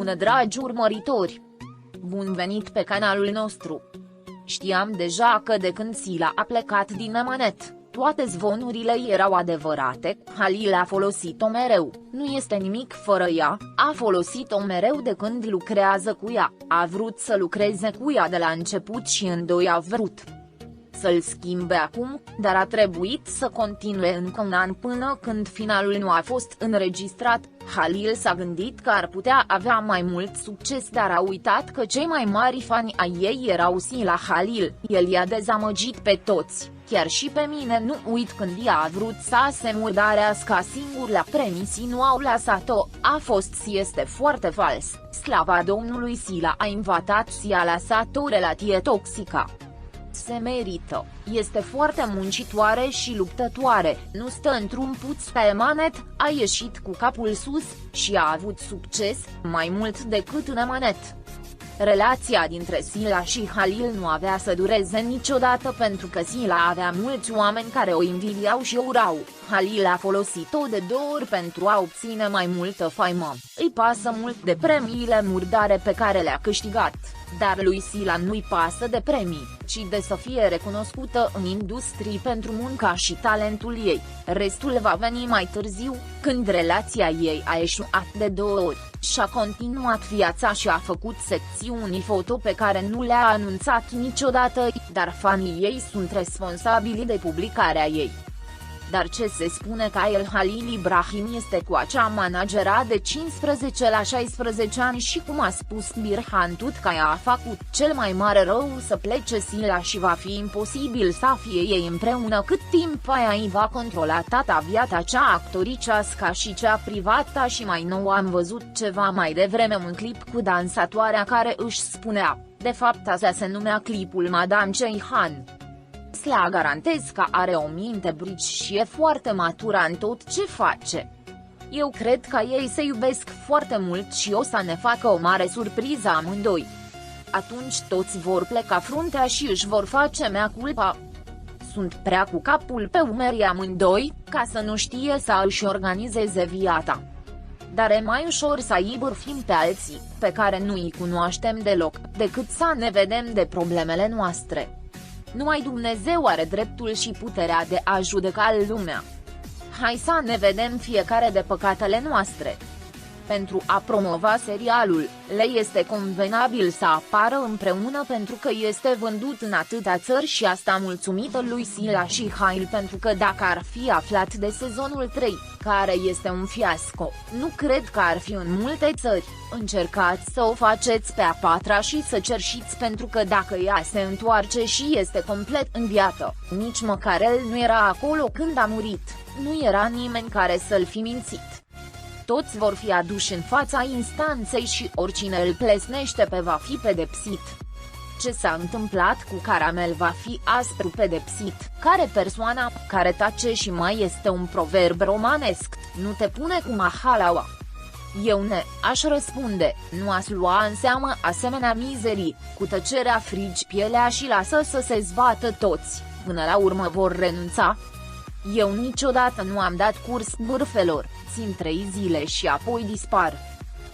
Bună dragi urmăritori! Bun venit pe canalul nostru! Știam deja că de când Sila a plecat din Emanet, toate zvonurile erau adevărate, Halil a folosit-o mereu, nu este nimic fără ea, a folosit-o mereu de când lucrează cu ea, a vrut să lucreze cu ea de la început și îndoi a vrut să-l schimbe acum, dar a trebuit să continue încă un an până când finalul nu a fost înregistrat. Halil s-a gândit că ar putea avea mai mult succes, dar a uitat că cei mai mari fani ai ei erau Sila Halil. El i-a dezamăgit pe toți, chiar și pe mine nu uit când ea a vrut să se murdărească singur la premisii nu au lăsat-o, a fost și este foarte fals. Slava Domnului Sila a invitat și a lăsat o relație toxică. Se merită, este foarte muncitoare și luptătoare, nu stă într-un puț pe Emanet, a ieșit cu capul sus, și a avut succes, mai mult decât în Emanet. Relația dintre Sila și Halil nu avea să dureze niciodată pentru că Sila avea mulți oameni care o invidiau și o urau. Halil a folosit-o de 2 ori pentru a obține mai multă faimă, îi pasă mult de premiile murdare pe care le-a câștigat, dar lui Sila nu-i pasă de premii, ci de să fie recunoscută în industrie pentru munca și talentul ei. Restul va veni mai târziu, când relația ei a eșuat de 2 ori, și-a continuat viața și a făcut secțiuni foto pe care nu le-a anunțat niciodată, dar fanii ei sunt responsabili de publicarea ei. Dar ce se spune că el Halil Ibrahim este cu acea managera de 15 la 16 ani și cum a spus Birhan Tut că ea a făcut cel mai mare rău să plece Sila și va fi imposibil să fie ei împreună cât timp aia îi va controla tata viața cea actoricească și cea privată. Și mai nou am văzut ceva mai devreme un clip cu dansatoarea care își spunea, de fapt asta se numea clipul Madame Ceyhan. Sla garantez că are o minte brici și e foarte matură în tot ce face. Eu cred că ei se iubesc foarte mult și o să ne facă o mare surpriză amândoi. Atunci toți vor pleca fruntea și își vor face mea culpa. Sunt prea cu capul pe umeri amândoi, ca să nu știe să își organizeze viața. Dar e mai ușor să îi bârfim pe alții, pe care nu îi cunoaștem deloc, decât să ne vedem de problemele noastre. Numai Dumnezeu are dreptul și puterea de a judeca lumea. Hai să ne vedem fiecare de păcatele noastre. Pentru a promova serialul, le este convenabil să apară împreună pentru că este vândut în atâtea țări și asta mulțumită lui Sila și Halil, pentru că dacă ar fi aflat de sezonul 3, care este un fiasco, nu cred că ar fi în multe țări. Încercați să o faceți pe a 4-a și să cerșiți, pentru că dacă ea se întoarce și este complet în viață, nici măcar el nu era acolo când a murit, nu era nimeni care să-l fi mințit. Toți vor fi aduși în fața instanței și oricine îl plesnește pe va fi pedepsit. Ce s-a întâmplat cu Caramel va fi aspru pedepsit, care persoana care tace și mai este un proverb romanesc, nu te pune cu mahalaua. Eu aș răspunde, nu aș lua în seamă asemenea mizerii, cu tăcerea frigi pielea și lasă să se zbată toți, până la urmă vor renunța. Eu niciodată nu am dat curs bârfelor, țin 3 zile și apoi dispar.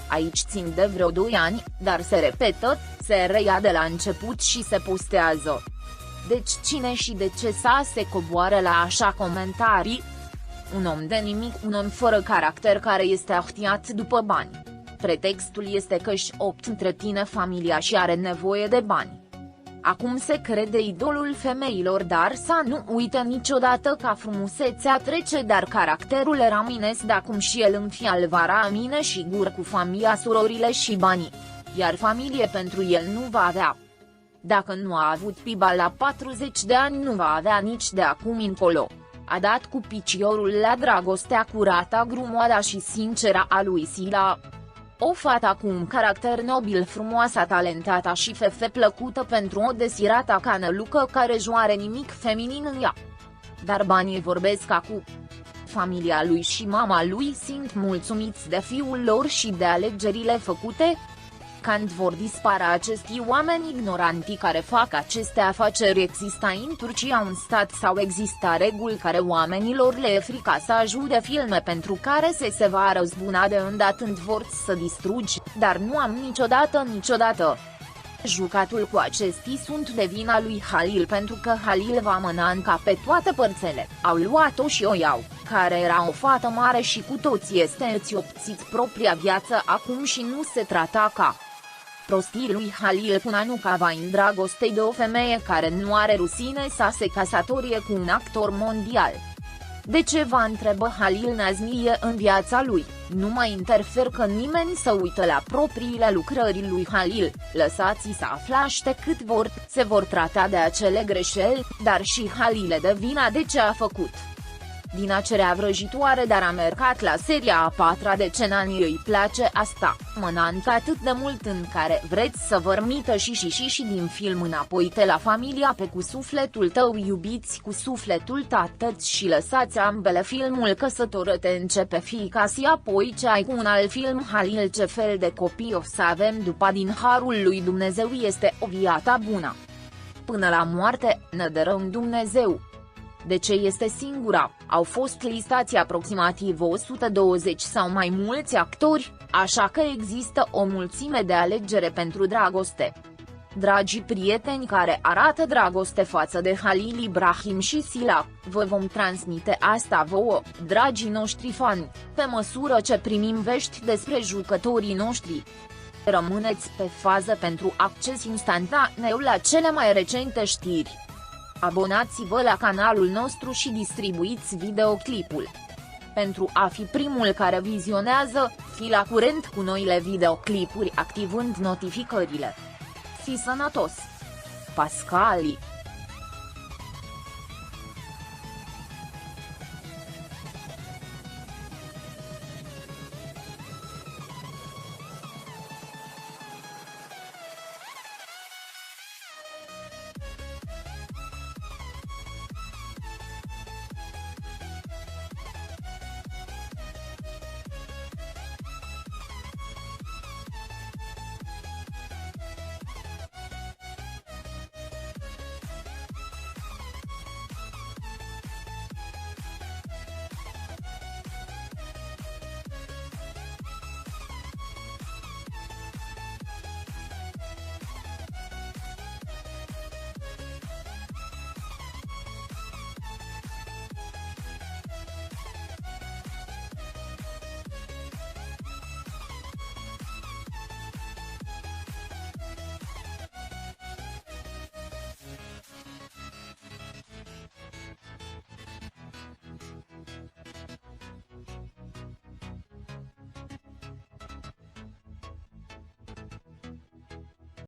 Aici țin de vreo 2 ani, dar se repetă, se reia de la început și se postează. Deci cine și de ce se coboară la așa comentarii? Un om de nimic, un om fără caracter care este ahtiat după bani. Pretextul este că își întreține familia și are nevoie de bani. Acum se crede idolul femeilor, dar să nu uite niciodată că frumusețea trece, dar caracterul rămâne, de acum și el în final va rămâne și gur cu familia, surorile și banii. Iar familie pentru el nu va avea. Dacă nu a avut piba la 40 de ani, nu va avea nici de acum încolo. A dat cu piciorul la dragostea curată, grumoada și sinceră a lui Sila. O fată cu un caracter nobil, frumoasă, talentată și fefe plăcută pentru o desirată canălucă care nu are nimic feminin în ea. Dar banii vorbesc acum. Familia lui și mama lui sunt mulțumiți de fiul lor și de alegerile făcute. Când vor dispara acesti oameni ignoranti care fac aceste afaceri? Exista în Turcia un stat sau exista reguli care oamenilor le e frica să ajute filme pentru care se va răzbuna de îndată vor să distrugi, dar nu am niciodată jucatul cu acestii sunt de vina lui Halil pentru că Halil va mănânca pe toate părțile, au luat-o și o iau, care era o fată mare și cu toți îți obțiți propria viață acum și nu se trata ca prostii lui Halil până nu cava în dragoste de o femeie care nu are rușine să se casatorie cu un actor mondial. De ce va întrebă Halil Nazmiye în viața lui? Nu mai interfer că nimeni să uită la propriile lucrări lui Halil, lăsați să aflați cât vor, se vor trata de acele greșeli, dar și Halil de vina de ce a făcut. Din acerea vrăjitoare dar a mercat la seria a patra de ce Nani îi place asta, mănâncă atât de mult în care vreți să vă rmită și din film înapoi te la familia pe Cu sufletul tău iubiți Cu sufletul tatăți și lăsați ambele filmul căsătorite începe fiica și apoi ce ai cu un alt film Halil ce fel de copii o să avem după din harul lui Dumnezeu este o viață bună. Până la moarte, ne dărăm Dumnezeu. De ce este singura? Au fost listați aproximativ 120 sau mai mulți actori, așa că există o mulțime de alegere pentru dragoste. Dragi prieteni care arată dragoste față de Halil Ibrahim și Sila, vă vom transmite asta vouă, dragii noștri fani, pe măsură ce primim vești despre jucătorii noștri. Rămâneți pe fază pentru acces instantaneu la cele mai recente știri. Abonați-vă la canalul nostru și distribuiți videoclipul. Pentru a fi primul care vizionează, fi la curent cu noile videoclipuri activând notificările. Fi sănătos! Pascali